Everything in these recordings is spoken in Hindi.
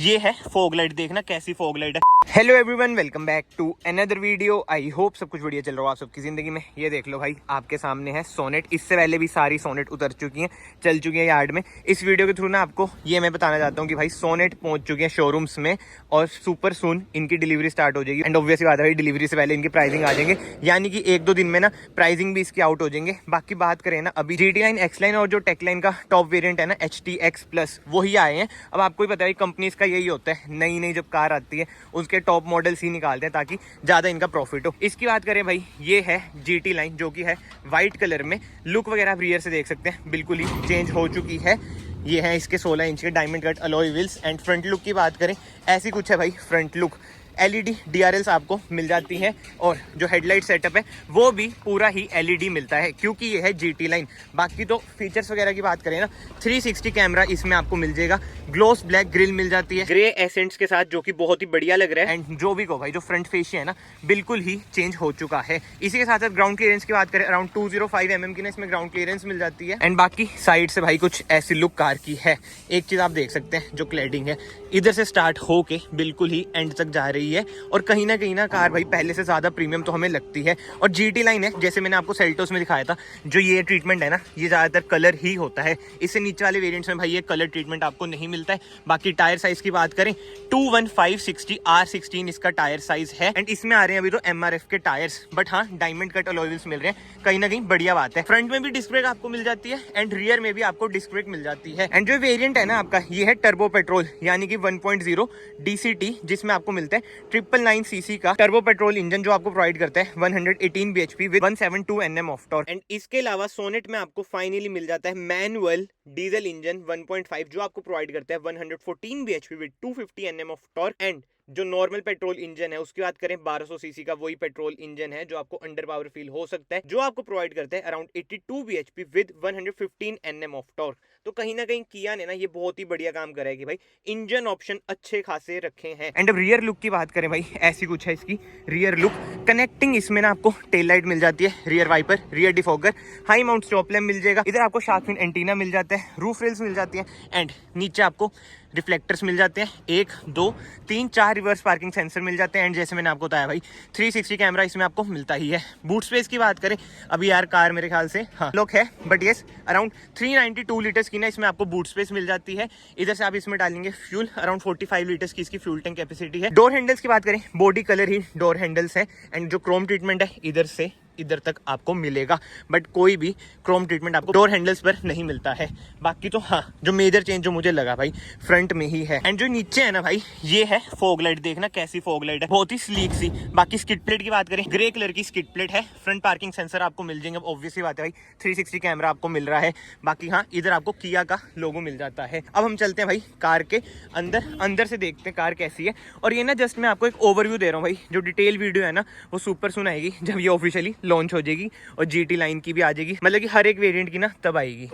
ये है फॉग लाइट, देखना कैसी फॉग लाइट है। Hello everyone, welcome back to another video. I hope सब कुछ बढ़िया चल रहा हो आप सबकी जिंदगी में। ये देख लो भाई, आपके सामने है सोनेट। इससे पहले भी सारी सोनेट उतर चुकी हैं, चल चुकी है यार्ड में। इस वीडियो के थ्रू ना आपको ये मैं बताना चाहता हूँ कि भाई सोनेट पहुंच चुकी है शोरूम्स में और सुपर सून इनकी डिलीवरी स्टार्ट हो जाएगी। एंड ऑब्वियसली बात है भाई, डिलीवरी से पहले इनकी प्राइसिंग आ जाएंगे, यानी कि एक दो दिन में ना प्राइसिंग भी इसकी आउट हो जाएंगे। बाकी बात करें ना, अभी GT लाइन, X लाइन और जो टेक लाइन का टॉप वेरियंट है ना HTX प्लस, वही आए हैं। अब आपको ही पता है कंपनीज का यही होता है, नई नई जब कार आती है उसके टॉप मॉडल्स ही निकालते हैं ताकि ज़्यादा इनका प्रॉफिट हो। इसकी बात करें भाई, ये है GT लाइन जो कि है वाइट कलर में। लुक वगैरह आप रियर से देख सकते हैं, बिल्कुल ही चेंज हो चुकी है। ये है इसके 16 इंच के diamond cut alloy wheels. And front look की बात करें, ऐसी कुछ है भाई फ्रंट लुक। LED DRLs आपको मिल जाती है और जो हेडलाइट सेटअप है वो भी पूरा ही LED मिलता है, क्योंकि ये है GT लाइन। बाकी तो फीचर्स वगैरह की बात करें ना, 360 कैमरा इसमें आपको मिल जाएगा। ग्लोस ब्लैक ग्रिल मिल जाती है ग्रे एसेंट्स के साथ, जो कि बहुत ही बढ़िया लग रहा है। एंड जो भी को भाई, जो फ्रंट फेशिया है ना, बिल्कुल ही चेंज हो चुका है। इसी के साथ साथ ग्राउंड क्लियरेंस की बात करें, अराउंड 205 mm की ना इसमें ग्राउंड क्लियरेंस मिल जाती है। एंड बाकी साइड से भाई कुछ ऐसी लुक कार की है। एक चीज आप देख सकते हैं, जो क्लैडिंग है इधर से स्टार्ट होके बिल्कुल ही एंड तक जा रही है। और कहीं ना कार भाई पहले से ज्यादा प्रीमियम तो हमें लगती है। और GT लाइन है, जैसे मैंने आपको सेल्टोस में दिखाया था, जो ये ट्रीटमेंट है ना, ये ज्यादातर कलर ही होता है। इससे नीचे वाले वेरिएंट्स में भाई ये कलर ट्रीटमेंट आपको नहीं मिलता है। बाकी टायर साइज की बात करें, 215/60 R16 इसका टायर साइज है। एंड इसमें आ रहे हैं अभी तो MRF के टायर्स, बट हाँ डायमंड कट अलॉय व्हील्स मिल रहे हैं, कहीं ना कहीं बढ़िया बात है। फ्रंट में भी डिस्क ब्रेक आपको मिल जाती है एंड रियर में भी आपको डिस्क ब्रेक मिल जाती है। एंड जो वेरिएंट है ना आपका, ये है टर्बो पेट्रोल, यानी कि 1.0 DCT, जिसमें आपको मिलता है 999 cc का टर्बो पेट्रोल इंजन, जो आपको प्रोवाइड करता है 118 bhp with 172 Nm of torque. And इसके अलावा सोनेट में आपको फाइनली मिल जाता है मैनुअल डीजल इंजन 1.5, जो आपको प्रोवाइड करता है 114 bhp with 250 Nm of torque. And जो नॉर्मल पेट्रोल इंजन है उसकी बात करें, 1200 सीसी का वही पेट्रोल इंजन है जो आपको अंडर पावर फील हो सकता है, जो आपको प्रोवाइड करता है around 82 bhp with 115 Nm of torque. तो कहीं ना कहीं किया ने ना ये बहुत ही बढ़िया काम करा है कि भाई इंजन ऑप्शन अच्छे खासे रखे हैं। एंड अब रियर लुक की बात करें भाई, ऐसी कुछ है इसकी रियर लुक। कनेक्टिंग इसमें ना आपको टेल लाइट मिल जाती है, rear wiper, rear defogger, high mount stop lamp मिल जाएगा। इधर आपको शार्क फिन एंटीना मिल जाता है, रूफ रेल्स मिल जाती है। एंड नीचे आपको रिफ्लेक्टर्स मिल जाते हैं, 1 2 3 4 रिवर्स पार्किंग सेंसर मिल जाते हैं। एंड जैसे मैंने आपको बताया भाई, 360 कैमरा इसमें आपको मिलता ही है। बूट स्पेस की बात करें, अभी यार कार मेरे ख्याल से हाँ लॉक है, बट यस अराउंड 392 लीटर्स की ना इसमें आपको बूट स्पेस मिल जाती है। इधर से आप इसमें डालेंगे फ्यूल, अराउंड 45 लीटर्स की इसकी फ्यूल टैंक कैपेसिटी है। डोर हैंडल्स की बात करें, बॉडी कलर ही डोर हैंडल्स है। एंड जो क्रोम ट्रीटमेंट है इधर से इधर तक आपको मिलेगा, बट कोई भी क्रोम ट्रीटमेंट आपको डोर हैंडल्स पर नहीं मिलता है। बाकी तो हाँ, जो मेजर चेंज जो मुझे लगा भाई फ्रंट में ही है। एंड जो नीचे है ना भाई, ये है फॉग लाइट, देखना कैसी फॉग लाइट है, बहुत ही स्लीक सी। बाकी स्किड प्लेट की बात करें, ग्रे कलर की स्किड प्लेट है। फ्रंट पार्किंग सेंसर आपको मिल जाएंगे, ऑब्वियसली बात है भाई 360 कैमरा आपको मिल रहा है। बाकी हाँ, इधर आपको किया का लोगो मिल जाता है। अब हम चलते हैं भाई कार के अंदर से देखते हैं कार कैसी है। और ये ना जस्ट मैं आपको एक ओवरव्यू दे रहा हूँ भाई, जो डिटेल वीडियो है ना वो सुपर सून आएगी जब ये ऑफिशियली लॉन्च हो जाएगी और GT लाइन की भी आ जाएगी, मतलब कि हर एक वेरिएंट की ना तब आएगी।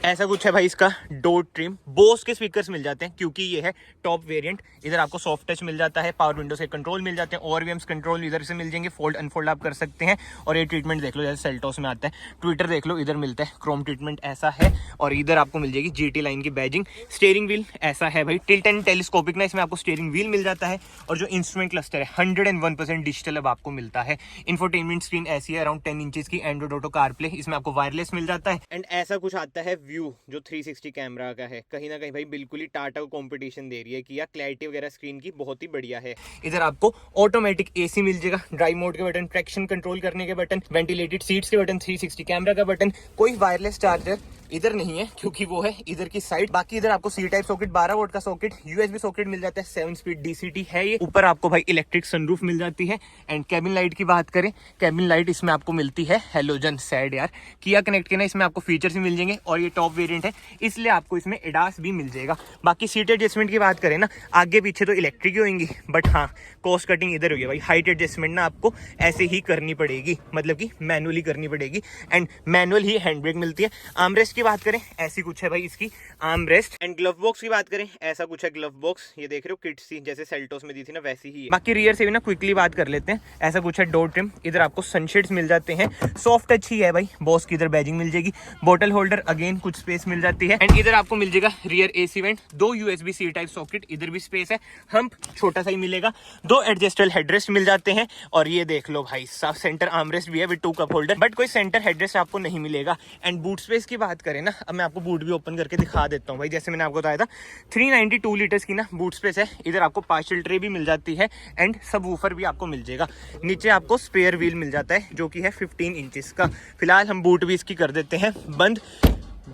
ऐसा कुछ है भाई इसका डोर ट्रिम। बोस के स्पीकर्स मिल जाते हैं क्योंकि ये है टॉप वेरिएंट। इधर आपको सॉफ्ट टच मिल जाता है, पावर विंडो से कंट्रोल मिल जाते हैं, ORVMs कंट्रोल इधर से मिल जाएंगे, फोल्ड अनफोल्ड आप कर सकते हैं। और ये ट्रीटमेंट देख लो, जैसे सेल्टोस में आता है। ट्विटर देख लो, इधर मिलता है क्रोम ट्रीटमेंट, ऐसा है। और इधर आपको मिल जाएगी GT लाइन की बैजिंग। स्टीयरिंग व्हील ऐसा है भाई, टिल्ट एंड टेलीस्कोपिक ना इसमें आपको स्टीयरिंग व्हील मिल जाता है। और जो इंस्ट्रूमेंट क्लस्टर है 101% डिजिटल अब आपको मिलता है। इंफोटेनमेंट स्क्रीन ऐसी है अराउंड 10 इंचेस की, एंड्रॉइड ऑटो कारप्ले इसमें आपको वायरलेस मिल जाता है। एंड ऐसा कुछ आता है व्यू, जो 360 कैमरा का है। कहीं ना कहीं भाई बिल्कुल ही टाटा को कंपटीशन दे रही है कि यार क्लैरिटी वगैरह स्क्रीन की बहुत ही बढ़िया है। इधर आपको ऑटोमेटिक AC मिल जाएगा, ड्राइव मोड के बटन, ट्रैक्शन कंट्रोल करने के बटन, वेंटिलेटेड सीट्स के बटन, 360 कैमरा का बटन। कोई वायरलेस चार्जर इधर नहीं है क्योंकि वो है इधर की साइड। बाकी इधर आपको C टाइप सॉकेट, 12 वोल्ट का सॉकेट, USB सॉकेट मिल जाता है, 7 स्पीड DCT है ये। ऊपर आपको भाई इलेक्ट्रिक सनरूफ मिल जाती है। एंड कैबिन लाइट की बात करें, कैबिन लाइट इसमें आपको मिलती है हेलोजन। सैड यार, किया कनेक्ट के ना इसमें आपको फीचर्स भी मिल जाएंगे। और ये टॉप वेरिएंट है इसलिए आपको इसमें ADAS भी मिल जाएगा। बाकी सीट एडजस्टमेंट की बात करें ना, आगे पीछे तो इलेक्ट्रिक ही होंगी, बट हाँ कॉस्ट कटिंग इधर होगी भाई। हाइट एडजस्टमेंट ना आपको ऐसे ही करनी पड़ेगी, मतलब कि मैनुअली करनी पड़ेगी। And manual he hand brake मिलती है। आर्मरेस्ट की की बात करें ऐसी कुछ है भाई इसकी arm rest. And glove box की बात करें ऐसा कुछ है ग्लव बॉक्स, ये देख रहे हो किट सी जैसे सेल्टोस में दी थी ना वैसी ही है। बाकी रियर से भी ना क्विकली बात कर लेते हैं, ऐसा कुछ है डोर ट्रिम, इधर आपको सनशेड्स मिल जाते हैं, सॉफ्ट टच ही है भाई, बॉस की इधर बैजिंग मिल जाएगी, बॉटल होल्डर अगेन कुछ स्पेस मिल जाती है। एंड इधर आपको मिल जाएगा rear AC vent, 2 USB C type socket, इधर भी स्पेस है, हम्प छोटा सा ही मिलेगा, 2 एडजस्टेबल हेडरेस्ट मिल जाते हैं और ये देख लो भाई साफ सेंटर आर्मरेस्ट भी है विद 2 कप होल्डर, बट कोई सेंटर हेडरेस्ट आपको नहीं मिलेगा। एंड बूट स्पेस की बात करें ना, अब मैं आपको बूट भी ओपन करके दिखा देता हूँ भाई। जैसे मैंने आपको बताया था 392 लीटर्स की ना बूट स्पेस है, इधर आपको पार्शियल ट्रे भी मिल जाती है एंड सब वूफर भी आपको मिल जाएगा। नीचे आपको स्पेयर व्हील मिल जाता है जो कि है 15 इंचेस का। फिलहाल हम बूट भी इसकी कर देते हैं बंद,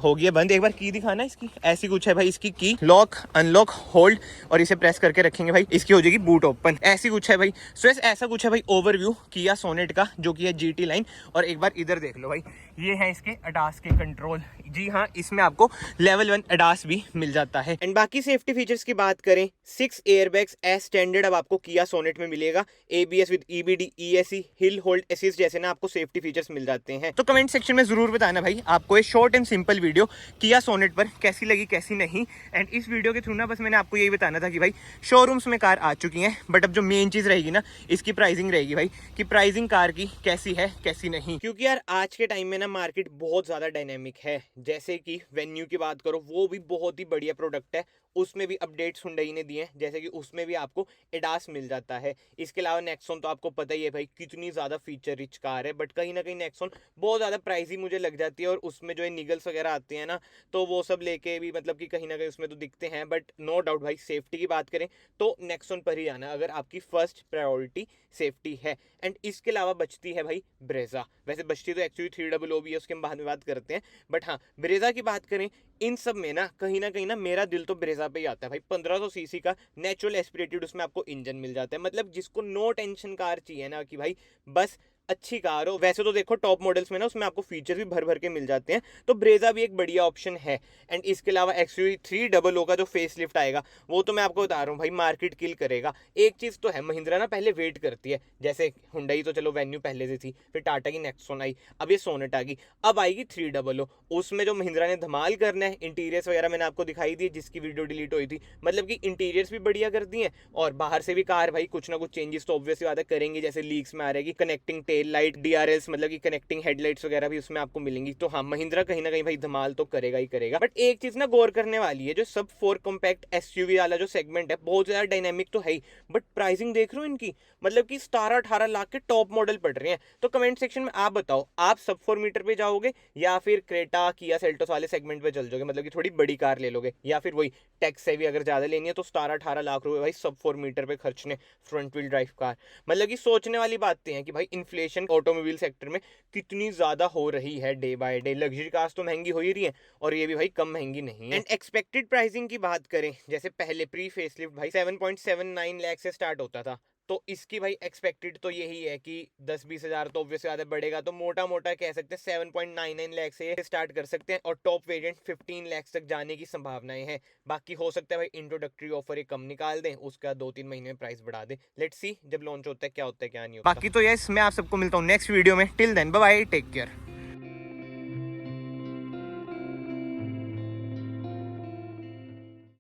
हो गया बंद। एक बार की दिखाना इसकी, ऐसी कुछ है भाई इसकी की, लॉक अनलॉक होल्ड और इसे प्रेस करके रखेंगे भाई, इसकी हो जाएगी बूट ओपन। ऐसी कुछ है भाई। सो ऐसा कुछ है भाई ओवरव्यू किया सोनेट का जो कि है GT लाइन। और एक बार इधर देख लो भाई, ये है इसके अडास के कंट्रोल, जी हाँ इसमें आपको लेवल 1 अडास भी मिल जाता है। एंड बाकी सेफ्टी फीचर्स की बात करें, 6 एयरबैग्स एज स्टैंडर्ड अब आपको किया सोनेट में मिलेगा, ABS with EBD ESC hill hold assist जैसे ना आपको सेफ्टी फीचर्स मिल जाते हैं। तो कमेंट सेक्शन में जरूर बताना भाई आपको ये शॉर्ट एंड सिंपल वीडियो किया सोनेट पर कैसी लगी कैसी नहीं। एंड इस वीडियो के थ्रू ना बस मैंने आपको यही बताना था कि भाई शोरूम्स में कार आ चुकी हैं, बट अब जो मेन चीज रहेगी ना इसकी प्राइसिंग रहेगी भाई, कि प्राइसिंग कार की कैसी है कैसी नहीं। क्योंकि यार आज के टाइम में ना मार्केट बहुत ज्यादा डायनेमिक है। जैसे कि वेन्यू की बात करो, वो भी बहुत ही बढ़िया प्रोडक्ट है, उसमें भी अपडेट्स हुंडई ने दिए हैं, जैसे कि उसमें भी आपको एडास मिल जाता है। इसके अलावा नेक्सॉन तो आपको पता ही है भाई कितनी ज्यादा फीचर रिच कार है, बट कहीं ना कहीं नेक्सॉन बहुत ज्यादा प्राइसी मुझे लग जाती है। और उसमें जो है निगल्स वगैरह आते हैं ना, तो वो सब लेके भी मतलब कि कहीं ना कहीं उसमें तो दिखते हैं, बट नो डाउट भाई सेफ्टी की बात करें तो नेक्सॉन पर ही आना अगर आपकी फर्स्ट प्रायोरिटी सेफ्टी है। एंड इसके अलावा बचती है भाई ब्रेजा, वैसे बचती तो एक्चुअली 300 भी है, उसके हम बाद में बात करते हैं, बट हाँ ब्रेजा की बात करें इन सब में ना कहीं ना मेरा दिल तो ब्रेजा पे ही आता है भाई। 1500 सीसी का नेचुरल एस्पिरेटेड उसमें आपको इंजन मिल जाता है, मतलब जिसको नो टेंशन कार चाहिए ना कि भाई बस अच्छी कार हो। वैसे तो देखो टॉप मॉडल्स में ना उसमें आपको फीचर भी भर भर के मिल जाते हैं, तो ब्रेजा भी एक बढ़िया ऑप्शन है। एंड इसके अलावा XUV300 का जो फेस लिफ्ट आएगा वो तो मैं आपको बता रहा हूँ भाई मार्केट किल करेगा। एक चीज तो है, महिंद्रा ना पहले वेट करती है, जैसे हुंडई तो चलो वेन्यू पहले से थी, फिर टाटा की नेक्सॉन आई, अब ये सोनेट आ गई, अब आएगी 300। उसमें जो महिंद्रा ने धमाल करना है, इंटीरियर्स वगैरह मैंने आपको दिखाई दी जिसकी वीडियो डिलीट हुई थी, मतलब कि इंटीरियर्स भी बढ़िया कर दी है और बाहर से भी कार भाई कुछ ना कुछ चेंजेस तो ऑब्वियसली बात है करेंगी, जैसे लीक्स में आ रहेगी कनेक्टिंग टेल लाइट, DRLs मतलब कि कनेक्टिंग हेडलाइट्स वगैरह भी उसमें आपको मिलेंगी। तो हाँ महिंद्रा कहीं ना कहीं भाई धमाल तो करेगा ही करेगा। बट एक चीज ना गौर करने वाली है, जो सब 4 कॉम्पैक्ट SUV वाला जो सेगमेंट है बहुत ज्यादा डायनेमिक तो है ही, बट प्राइसिंग देख रहे हो इनकी, मतलब कि 17-18 लाख के टॉप मॉडल पड़ रहे हैं। तो कमेंट सेक्शन में आप बताओ, आप सब 4 मीटर पे जाओगे या फिर क्रेटा किया सेल्टोस वाले सेगमेंट पे चल जाओगे, मतलब कि थोड़ी बड़ी कार ले लोगे, या फिर वही टैक्स से भी अगर ज्यादा लेनी है तो 17-18 लाख रुपए भाई सब 4 मीटर पे खर्चने फ्रंट व्हील ड्राइव कार। मतलब कि सोचने वाली बातें हैं कि भाई इन्फ्लेशन ऑटोमोबाइल सेक्टर में कितनी ज्यादा हो रही है day by day. Luxury cars तो महंगी हो ही रही है और ये भी भाई कम महंगी नहीं है। एंड एक्सपेक्टेड प्राइसिंग की बात करें, जैसे पहले प्री फेसलिफ्ट भाई 7.79 लाख से स्टार्ट होता था, तो इसकी भाई एक्सपेक्टेड तो यही है कि 10-20 हजार तो ऑब्वियसली ज्यादा बढ़ेगा, तो मोटा मोटा कह सकते हैं 7.99 लाख से स्टार्ट कर सकते हैं और टॉप वेरिएंट 15 लाख तक जाने की संभावनाएं हैं। बाकी हो सकता है भाई इंट्रोडक्टरी ऑफर एक कम निकाल दें, उसका 2-3 महीने में प्राइस बढ़ा दें। लेट्स सी जब लॉन्च होता है क्या होता है क्या नहीं होता। बाकी तो यस मैं आप सबको मिलता हूँ नेक्स्ट वीडियो में, till then bye bye, take care.